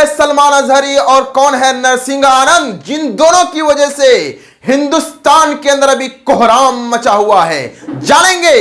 है सलमान अजहरी और कौन है नरसिंह आनंद, जिन दोनों की वजह से हिंदुस्तान के अंदर अभी कोहराम मचा हुआ है। जानेंगे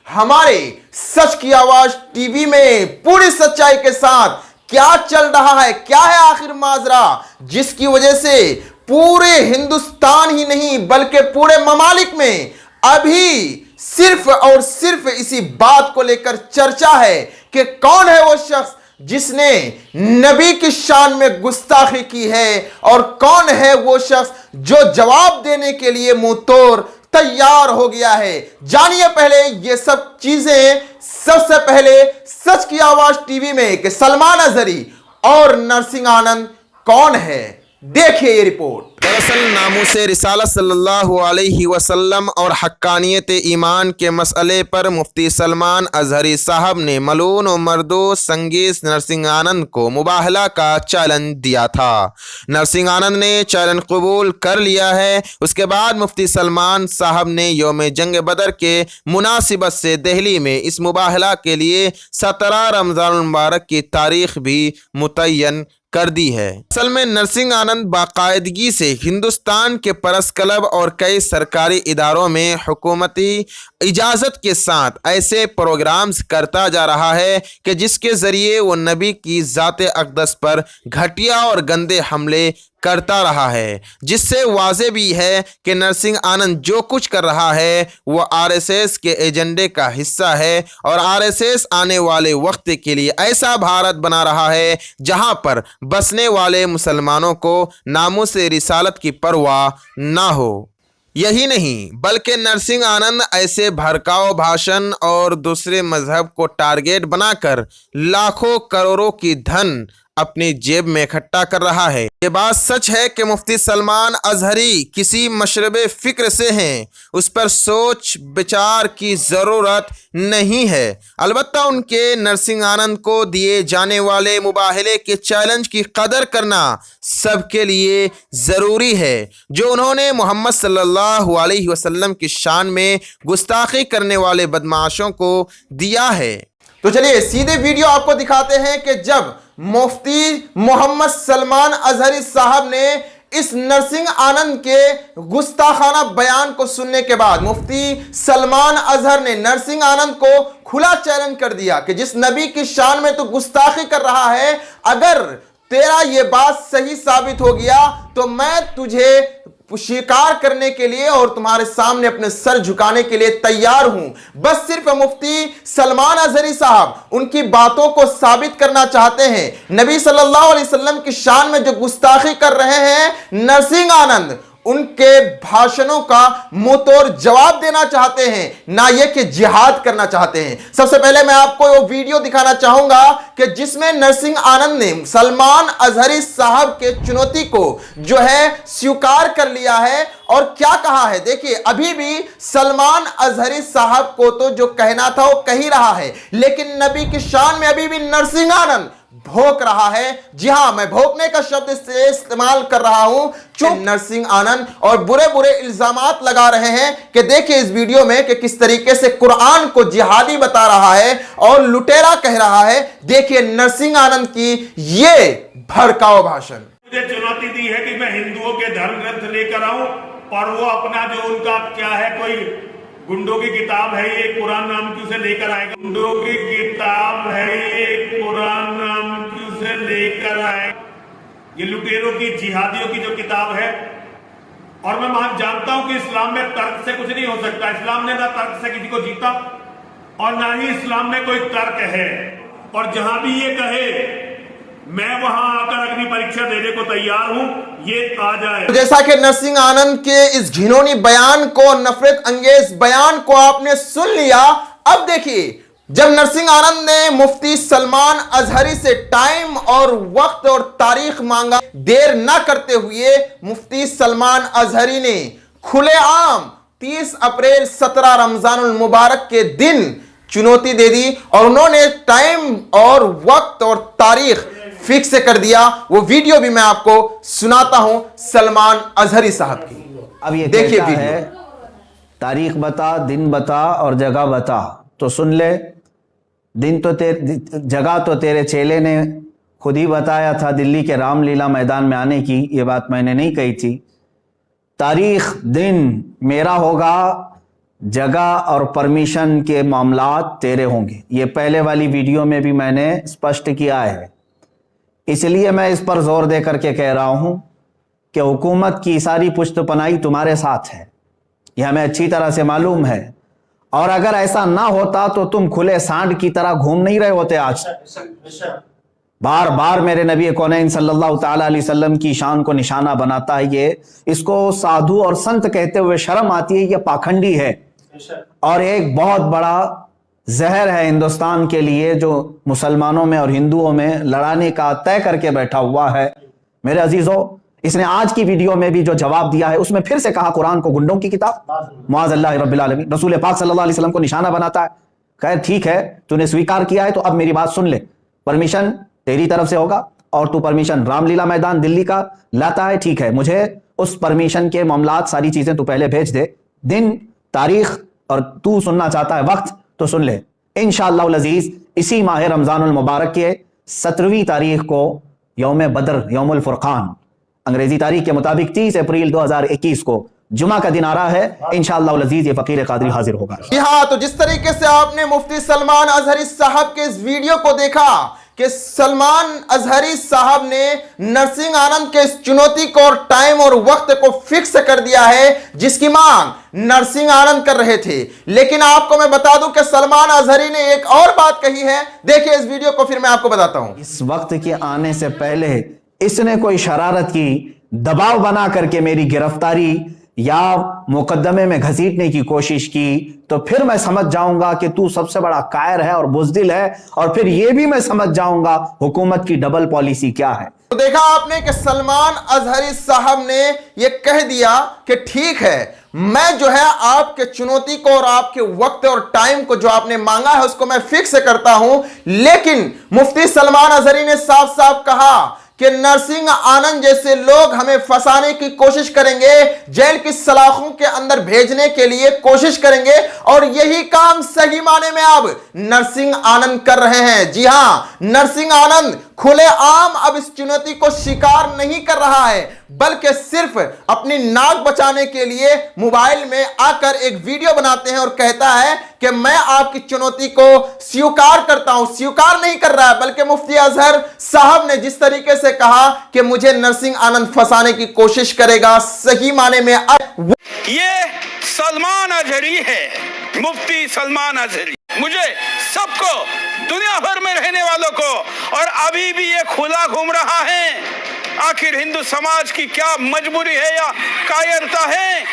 हमारे सच की आवाज टीवी में पूरी सच्चाई के साथ क्या चल रहा है, क्या है आखिर माजरा, जिसकी वजह से पूरे हिंदुस्तान ही नहीं बल्कि पूरे ममालिक में अभी सिर्फ और सिर्फ इसी बात को लेकर चर्चा है कि कौन है वो शख्स जिसने नबी की शान में गुस्ताखी की है और कौन है वो शख्स जो जवाब देने के लिए मुंह तोड़ तैयार हो गया है। जानिए पहले ये सब चीजें, सबसे पहले सच की आवाज टीवी में कि सलमान अजहरी और नरसिंह आनंद कौन है, देखिए ये रिपोर्ट। दरअसल नामूसे रिसालत सल्लल्लाहु अलैहि वसल्लम और हक्कानियत ईमान के मसले पर मुफ्ती सलमान अजहरी साहब ने मलून और मर्दोस संगीस नरसिंह आनंद को मुबाहला का चैलेंज दिया था। नरसिंह आनंद ने चैलेंज कबूल कर लिया है। उसके बाद मुफ्ती सलमान साहब ने यौम जंग बदर के मुनासिबत से दिल्ली में इस मुबाहला के लिए 17 रमज़ान मुबारक की तारीख भी मुतय्यन कर दी है। असल में नरसिंह आनंद बाकायदगी से हिंदुस्तान के प्रेस क्लब और कई सरकारी इदारों में हुकूमती इजाज़त के साथ ऐसे प्रोग्राम्स करता जा रहा है कि जिसके ज़रिए वो नबी की ज़ात अक़दस पर घटिया और गंदे हमले करता रहा है, जिससे वाज़े भी है कि नरसिंह आनंद जो कुछ कर रहा है वो आरएसएस के एजेंडे का हिस्सा है और आरएसएस आने वाले वक्त के लिए ऐसा भारत बना रहा है जहां पर बसने वाले मुसलमानों को नामूसे रिसालत की परवाह ना हो। यही नहीं बल्कि नरसिंह आनंद ऐसे भड़काऊ भाषण और दूसरे मजहब को टारगेट बनाकर लाखों करोड़ों की धन अपनी जेब में इकट्ठा कर रहा है। ये बात सच है कि मुफ्ती सलमान अजहरी किसी मशरबे फिक्र से हैं, उस पर सोच विचार की ज़रूरत नहीं है। अलबत्ता उनके नरसिंह आनंद को दिए जाने वाले मुबाहले के चैलेंज की कदर करना सबके लिए ज़रूरी है। जो उन्होंने मोहम्मद सल्लल्लाहु अलैहि वसल्लम की शान में गुस्ताखी करने वाले बदमाशों को दिया है। तो चलिए सीधे वीडियो आपको दिखाते हैं कि जब मुफ्ती मोहम्मद सलमान अजहरी साहब ने इस नरसिंह आनंद के गुस्ताखाना बयान को सुनने के बाद मुफ्ती सलमान अजहर ने नरसिंह आनंद को खुला चैलेंज कर दिया कि जिस नबी की शान में तो गुस्ताखी कर रहा है, अगर तेरा ये बात सही साबित हो गया तो मैं तुझे स्वीकार करने के लिए और तुम्हारे सामने अपने सर झुकाने के लिए तैयार हूं। बस सिर्फ मुफ्ती सलमान अजहरी साहब उनकी बातों को साबित करना चाहते हैं। नबी सल्लल्लाहु अलैहि वसल्लम की शान में जो गुस्ताखी कर रहे हैं नरसिंह आनंद, उनके भाषणों का मुंहतोड़ जवाब देना चाहते हैं, ना ये कि जिहाद करना चाहते हैं। सबसे पहले मैं आपको वो वीडियो दिखाना चाहूंगा कि जिसमें नरसिंह आनंद ने सलमान अजहरी साहब के चुनौती को जो है स्वीकार कर लिया है और क्या कहा है। देखिए अभी भी सलमान अजहरी साहब को तो जो कहना था वो कह ही रहा है, लेकिन नबी की शान में अभी भी नरसिंह आनंद भोंक रहा है। जी हां, मैं भोंकने का शब्द से इस्तेमाल कर रहा हूं। चुप नरसिंह आनंद और बुरे बुरे इल्जामात लगा रहे हैं कि देखिए इस वीडियो में कि किस तरीके से कुरान को जिहादी बता रहा है और लुटेरा कह रहा है। देखिए नरसिंह आनंद की ये भड़काऊ भाषण। मुझे चुनौती दी है कि मैं हिंदुओं के धर्म ग्रंथ लेकर आऊं और वो अपना जो उनका क्या है, कोई गुंडों की किताब है ये, कुरान नाम की उसे लेकर आएगा। गुंडों की किताब है ये, कुरान नाम की उसे लेकर आए। ये लुटेरों की, जिहादियों की जो किताब है। और मैं जानता हूं कि इस्लाम में तर्क से कुछ नहीं हो सकता। इस्लाम ने ना तर्क से किसी को जीता और ना ही इस्लाम में कोई तर्क है। और जहां भी ये कहे मैं वहां आकर अग्नि परीक्षा देने को तैयार हूं, ये आ जाए। जैसा कि नरसिंह आनंद के इस घिनौनी बयान को, नफरत अंगेज बयान को आपने सुन लिया। अब देखिए जब नरसिंह आनंद ने मुफ्ती सलमान अजहरी से टाइम और वक्त और तारीख मांगा, देर ना करते हुए मुफ्ती सलमान अजहरी ने खुलेआम 30 अप्रैल 17 रमजानुल मुबारक के दिन चुनौती दे दी और उन्होंने टाइम और वक्त और तारीख फिक्स कर दिया। वो वीडियो भी मैं आपको सुनाता हूं सलमान अजहरी साहब की। अब ये देखिए कहता है तारीख बता, दिन बता और जगह बता। तो सुन ले, दिन तो जगह तो तेरे चेले ने खुद ही बताया था दिल्ली के रामलीला मैदान में आने की, ये बात मैंने नहीं कही थी। तारीख दिन मेरा होगा, जगह और परमिशन के मामलात तेरे होंगे। ये पहले वाली वीडियो में भी मैंने स्पष्ट किया है, इसलिए मैं इस पर जोर दे करके कह रहा हूं कि हुकूमत की सारी पुश्तपनाही तुम्हारे साथ है, यह हमें अच्छी तरह से मालूम है। और अगर ऐसा ना होता तो तुम खुले सांड की तरह घूम नहीं रहे होते आज। बार बार मेरे नबी कौनैन सल्लल्लाहु ताला अलैहि वसल्लम की शान को निशाना बनाता है ये। इसको साधु और संत कहते हुए शर्म आती है, ये पाखंडी है और एक बहुत बड़ा जहर है हिंदुस्तान के लिए, जो मुसलमानों में और हिंदुओं में लड़ाने का तय करके बैठा हुआ है। मेरे अजीजों, इसने आज की वीडियो में भी जो जवाब दिया है उसमें फिर से कहा कुरान को गुंडों की किताब, मुआज़ल्लाहि रब्बिल आलमीन। रसूल पाक सल्लल्लाहु अलैहि वसल्लम को निशाना बनाता है। खैर ठीक है, तूने स्वीकार किया है तो अब मेरी बात सुन ले। परमिशन तेरी तरफ से होगा और तू परमिशन रामलीला मैदान दिल्ली का लाता है, ठीक है। मुझे उस परमिशन के मामलात सारी चीजें तू पहले भेज दे, दिन, तारीख, और तू सुनना चाहता है वक्त तो सुन ले। इंशाअल्लाह अज़ीज इसी माह रमजानुल मुबारक के 17वीं तारीख को यौम बदर, यौमुल फुरकान, अंग्रेजी तारीख के मुताबिक 30 अप्रैल 2021 को जुमा का दिन आ रहा है। इंशाअल्लाह अज़ीज ये फकीर कादरी हाजिर होगा। जी हाँ, तो जिस तरीके से आपने मुफ्ती सलमान अजहरी साहब के इस वीडियो को देखा कि सलमान अजहरी साहब ने नरसिंह आनंद के इस चुनौती को और टाइम और वक्त को फिक्स कर दिया है जिसकी मांग नरसिंह आनंद कर रहे थे। लेकिन आपको मैं बता दूं कि सलमान अजहरी ने एक और बात कही है। देखिए इस वीडियो को, फिर मैं आपको बताता हूं। इस वक्त के आने से पहले इसने कोई शरारत की, दबाव बना करके मेरी गिरफ्तारी या मुकदमे में घसीटने की कोशिश की तो फिर मैं समझ जाऊंगा कि तू सबसे बड़ा कायर है और बुज़दिल है, और फिर यह भी मैं समझ जाऊंगा हुकूमत की डबल पॉलिसी क्या है। तो देखा आपने कि सलमान अजहरी साहब ने यह कह दिया कि ठीक है, मैं जो है आपके चुनौती को और आपके वक्त और टाइम को जो आपने मांगा है उसको मैं फिक्स करता हूं। लेकिन मुफ्ती सलमान अजहरी ने साफ साफ कहा कि नरसिंह आनंद जैसे लोग हमें फंसाने की कोशिश करेंगे, जेल की सलाखों के अंदर भेजने के लिए कोशिश करेंगे, और यही काम सही माने में अब नरसिंह आनंद कर रहे हैं। जी हां, नरसिंह आनंद खुले आम अब इस चुनौती को स्वीकार नहीं कर रहा है, बल्कि सिर्फ अपनी नाक बचाने के लिए मोबाइल में आकर एक वीडियो बनाते हैं और कहता है कि मैं आपकी चुनौती को स्वीकार करता हूं। स्वीकार नहीं कर रहा है, बल्कि मुफ्ती अजहर साहब ने जिस तरीके से कहा कि मुझे नरसिंह आनंद फंसाने की कोशिश करेगा, सही माने में ये सलमान अजहरी है, मुफ्ती सलमान अजहरी। मुझे सबको, दुनिया भर में रहने वालों को, और अभी भी ये खुला घूम रहा है। आखिर हिंदू समाज की क्या मजबूरी है या कायरता है,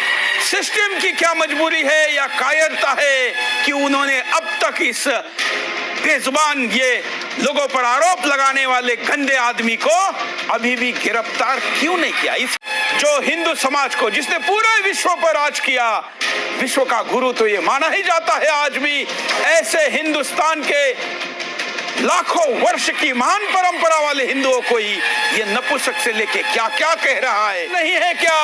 सिस्टम की क्या मजबूरी है या कायरता है कि उन्होंने अब तक इस बेजुबान ये लोगों पर आरोप लगाने वाले गंदे आदमी को अभी भी गिरफ्तार क्यों नहीं किया। इस जो हिंदू समाज को, जिसने पूरे विश्व पर राज किया, विश्व का गुरु तो ये माना ही जाता है आज भी, ऐसे हिंदुस्तान के लाखों वर्ष की महान परंपरा वाले हिंदुओं को ही ये नपुंसक से लेके क्या क्या कह रहा है। नहीं है क्या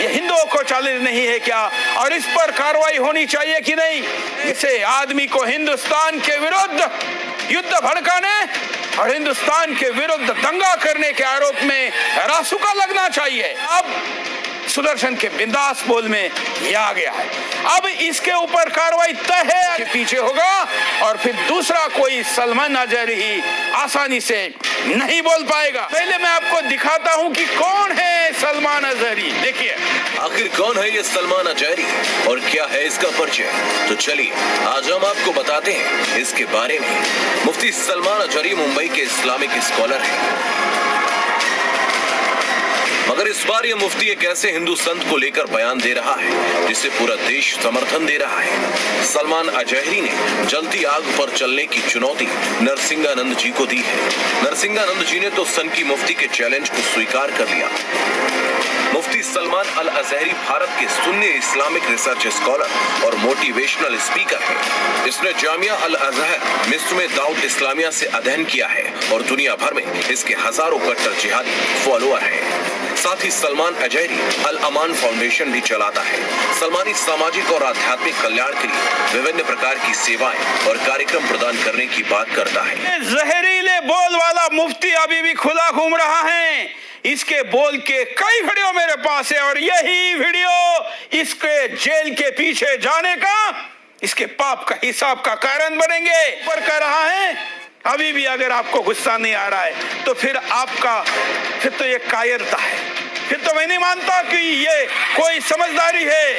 ये हिंदुओं को चैलेंज नहीं है क्या, और इस पर कार्रवाई होनी चाहिए कि नहीं। ऐसे आदमी को हिंदुस्तान के विरुद्ध युद्ध भड़काने और हिंदुस्तान के विरुद्ध दंगा करने के आरोप में रासुका लगना चाहिए। अब सुदर्शन के बिंदास बोल में यह आ गया है। अब इसके ऊपर कार्रवाई तय है कि पीछे होगा, और फिर दूसरा कोई सलमान अजहरी ही आसानी से नहीं बोल पाएगा। पहले मैं आपको दिखाता हूं कि कौन है सलमान अजहरी। देखिए आखिर कौन है ये सलमान अजहरी और क्या है इसका परिचय। तो चलिए आज हम आपको बताते हैं इसके बारे में। मुफ्ती सलमान अजहरी मुंबई के इस्लामिक स्कॉलर हैं, मगर इस बार ये मुफ्ती एक ऐसे हिंदू संत को लेकर बयान दे रहा है जिसे पूरा देश समर्थन दे रहा है। सलमान अजहरी ने जलती आग पर चलने की चुनौती नरसिंहानंद जी को दी है। नरसिंहानंद जी ने तो सन की मुफ्ती के चैलेंज को स्वीकार कर लिया। मुफ्ती सलमान अल अजहरी भारत के सुन्नी इस्लामिक रिसर्च स्कॉलर और मोटिवेशनल स्पीकर है। इसने जामिया अल अजहर मिस्र में दाऊद इस्लामिया से अध्ययन किया है और दुनिया भर में इसके हजारों कट्टर जिहादी फॉलोअर हैं। साथ ही सलमान अजहरी अल अमान फाउंडेशन भी चलाता है। सलमानी सामाजिक और आध्यात्मिक कल्याण के लिए विभिन्न प्रकार की सेवाएं और कार्यक्रम प्रदान करने की बात करता है। जहरीले नन्हे बोल वाला मुफ्ती अभी भी खुला घूम रहा है। इसके बोल के कई वीडियो मेरे पास है और यही वीडियो इसके जेल के पीछे जाने का, इसके पाप का हिसाब का कारण बनेंगे। पर कह रहा है अभी भी अगर आपको गुस्सा नहीं आ रहा है तो फिर तो ये कायरता है, फिर तो मैं नहीं मानता कि ये कोई समझदारी है,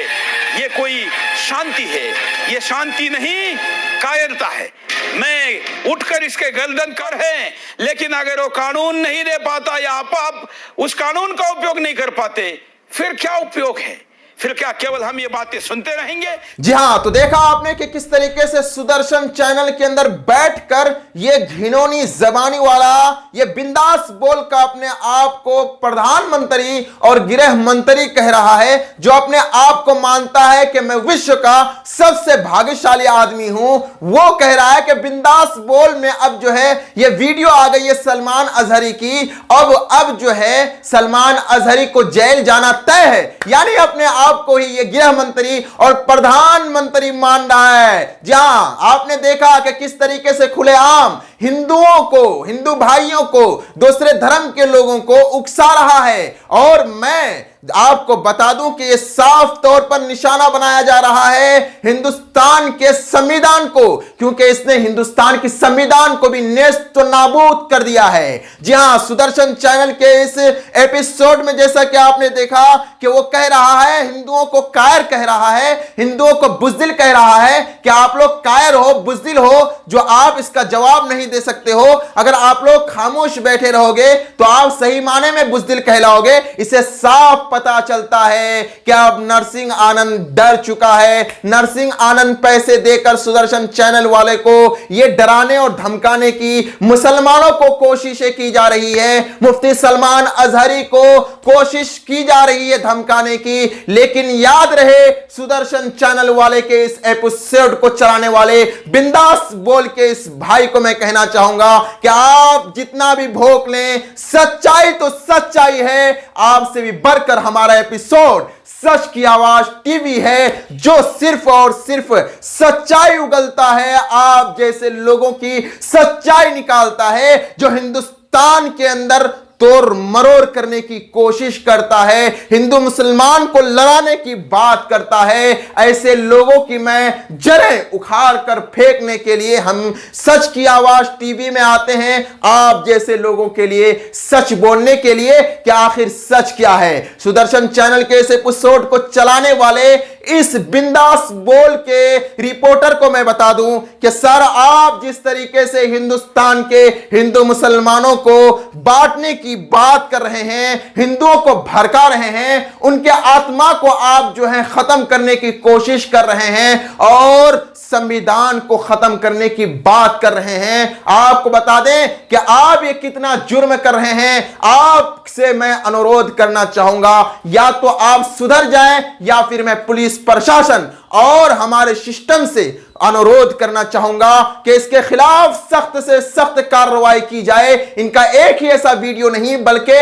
ये कोई शांति है। ये शांति नहीं, कायरता है। मैं उठकर इसके गर्दन कर है, लेकिन अगर वो कानून नहीं दे पाता या आप उस कानून का उपयोग नहीं कर पाते, फिर क्या उपयोग है? फिर क्या केवल हम ये बातें सुनते रहेंगे? जी हां, तो देखा आपने कि किस तरीके से सुदर्शन चैनल के अंदर बैठकर ये घिनौनी जबानी वाला ये बिंदास बोल का अपने आप को प्रधानमंत्री और गृह मंत्री कह रहा है, जो अपने आप को मानता है कि मैं विश्व का सबसे भाग्यशाली आदमी हूं। वो कह रहा है कि बिंदास बोल में अब जो है ये वीडियो आ गई है सलमान अजहरी की, अब जो है सलमान अजहरी को जेल जाना तय है। यानी अपने आपको ही ये गृह मंत्री और प्रधानमंत्री मान रहा है। जहां आपने देखा कि किस तरीके से खुलेआम हिंदुओं को, हिंदू भाइयों को, दूसरे धर्म के लोगों को उकसा रहा है। और मैं आपको बता दूं कि यह साफ तौर पर निशाना बनाया जा रहा है हिंदुस्तान के संविधान को, क्योंकि इसने हिंदुस्तान की संविधान को भी नेस्त नाबूद कर दिया है। जी हां, सुदर्शन चैनल के इस एपिसोड में जैसा कि आपने देखा कि वो कह रहा है, हिंदुओं को कायर कह रहा है, हिंदुओं को बुज़दिल कह रहा है कि आप लोग कायर हो, बुज़दिल हो, जो आप इसका जवाब नहीं दे सकते हो। अगर आप लोग खामोश बैठे रहोगे तो आप सही माने में बुज़दिल कहलाओगे। इसे साफ पता चलता है कि अब नरसिंह आनंद डर चुका है। नरसिंह आनंद पैसे देकर सुदर्शन चैनल वाले को यह डराने और धमकाने की मुसलमानों को कोशिशें की जा रही है, मुफ्ती सलमान अजहरी को कोशिश की जा रही है धमकाने की। लेकिन याद रहे, सुदर्शन चैनल वाले के इस एपिसोड को चलाने वाले बिंदास बोल के इस भाई को मैं कहना चाहूंगा कि आप जितना भी भोंक लें, सच्चाई तो सच्चाई है। आपसे भी बढ़कर हमारा एपिसोड सच की आवाज टीवी है, जो सिर्फ और सिर्फ सच्चाई उगलता है, आप जैसे लोगों की सच्चाई निकालता है, जो हिंदुस्तान के अंदर तोड़ मरोड़ करने की कोशिश करता है, हिंदू मुसलमान को लड़ाने की बात करता है। ऐसे लोगों की मैं जड़ें उखाड़ कर फेंकने के लिए हम सच की आवाज टीवी में आते हैं, आप जैसे लोगों के लिए सच बोलने के लिए कि आखिर सच क्या है। सुदर्शन चैनल के इस एपिसोड को चलाने वाले इस बिंदास बोल के रिपोर्टर को मैं बता दूं कि सर, आप जिस तरीके से हिंदुस्तान के हिंदू मुसलमानों को बांटने की बात कर रहे हैं, हिंदुओं को भड़का रहे हैं, उनके आत्मा को आप जो है खत्म करने की कोशिश कर रहे हैं और संविधान को खत्म करने की बात कर रहे हैं। आपको बता दें कि आप ये कितना जुर्म कर रहे हैं। आपसे मैं अनुरोध करना चाहूंगा, या तो आप सुधर जाएं या फिर मैं पुलिस प्रशासन और हमारे सिस्टम से अनुरोध करना चाहूंगा कि इसके खिलाफ सख्त से सख्त कार्रवाई की जाए। इनका एक ही ऐसा वीडियो नहीं बल्कि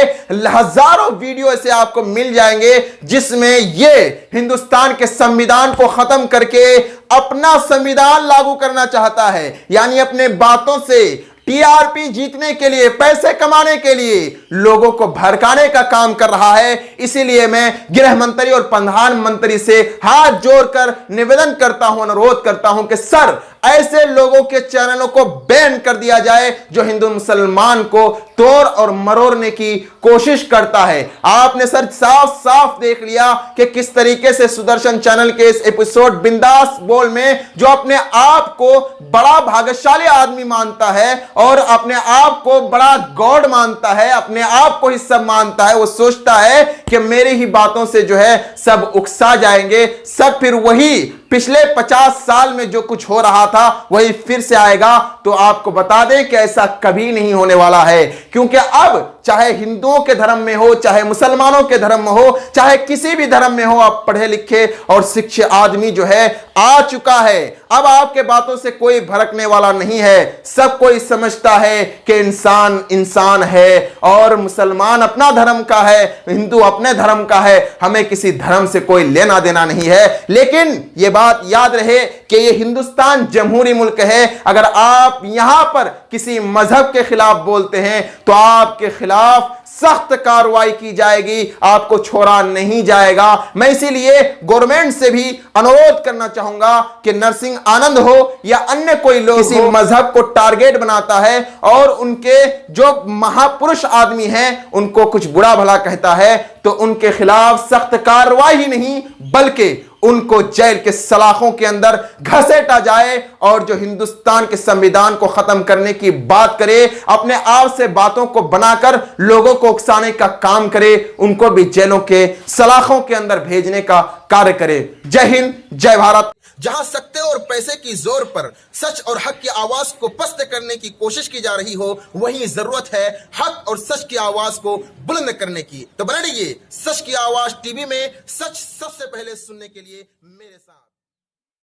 हजारों वीडियो ऐसे आपको मिल जाएंगे जिसमें ये हिंदुस्तान के संविधान को खत्म करके अपना संविधान लागू करना चाहता है। यानी अपने बातों से टीआरपी जीतने के लिए, पैसे कमाने के लिए लोगों को भड़काने का काम कर रहा है। इसीलिए मैं गृह मंत्री और प्रधानमंत्री से हाथ जोड़कर निवेदन करता हूं, अनुरोध करता हूं कि सर, ऐसे लोगों के चैनलों को बैन कर दिया जाए जो हिंदू मुसलमान को तोड़ और मरोड़ने की कोशिश करता है। आपने सर साफ साफ देख लिया कि किस तरीके से सुदर्शन चैनल के इस एपिसोड बिंदास बोल में, जो अपने आप को बड़ा भाग्यशाली आदमी मानता है और अपने आप को बड़ा गॉड मानता है, अपने आप को ही सब मानता है, वो सोचता है कि मेरी ही बातों से जो है सब उकसा जाएंगे, सब फिर वही पिछले 50 साल में जो कुछ हो रहा था वही फिर से आएगा। तो आपको बता दें कि ऐसा कभी नहीं होने वाला है, क्योंकि अब चाहे हिंदुओं के धर्म में हो, चाहे मुसलमानों के धर्म में हो, चाहे किसी भी धर्म में हो, आप पढ़े लिखे और शिक्षित आदमी जो है आ चुका है। अब आपके बातों से कोई भड़कने वाला नहीं है। सब कोई समझता है कि इंसान इंसान है और मुसलमान अपना धर्म का है, हिंदू अपने धर्म का है, हमें किसी धर्म से कोई लेना देना नहीं है। लेकिन यह बात याद रहे कि यह हिंदुस्तान जमहूरी मुल्क है। अगर आप यहां पर किसी मजहब के खिलाफ बोलते हैं तो आपके खिलाफ सख्त कार्रवाई की जाएगी, आपको छोड़ा नहीं जाएगा। मैं इसीलिए गवर्नमेंट से भी अनुरोध करना चाहूंगा कि नरसिंह आनंद हो या अन्य कोई लोग किसी मजहब को टारगेट बनाता है और उनके जो महापुरुष आदमी हैं उनको कुछ बुरा भला कहता है तो उनके खिलाफ सख्त कार्रवाई ही नहीं बल्कि उनको जेल के सलाखों के अंदर घसीटा जाए और जो हिंदुस्तान के संविधान को खत्म करने की बात करे, अपने आप से बातों को बनाकर लोगों को उकसाने का काम करे, उनको भी जेलों के सलाखों के अंदर भेजने का कार्य करे। जय हिंद, जय भारत। जहां सत्ते और पैसे की जोर पर सच और हक की आवाज को पस्त करने की कोशिश की जा रही हो, वहीं जरूरत है हक और सच की आवाज को बुलंद करने की। तो बने रहिए सच की आवाज टीवी में, सच सबसे पहले सुनने के लिए मेरे साथ।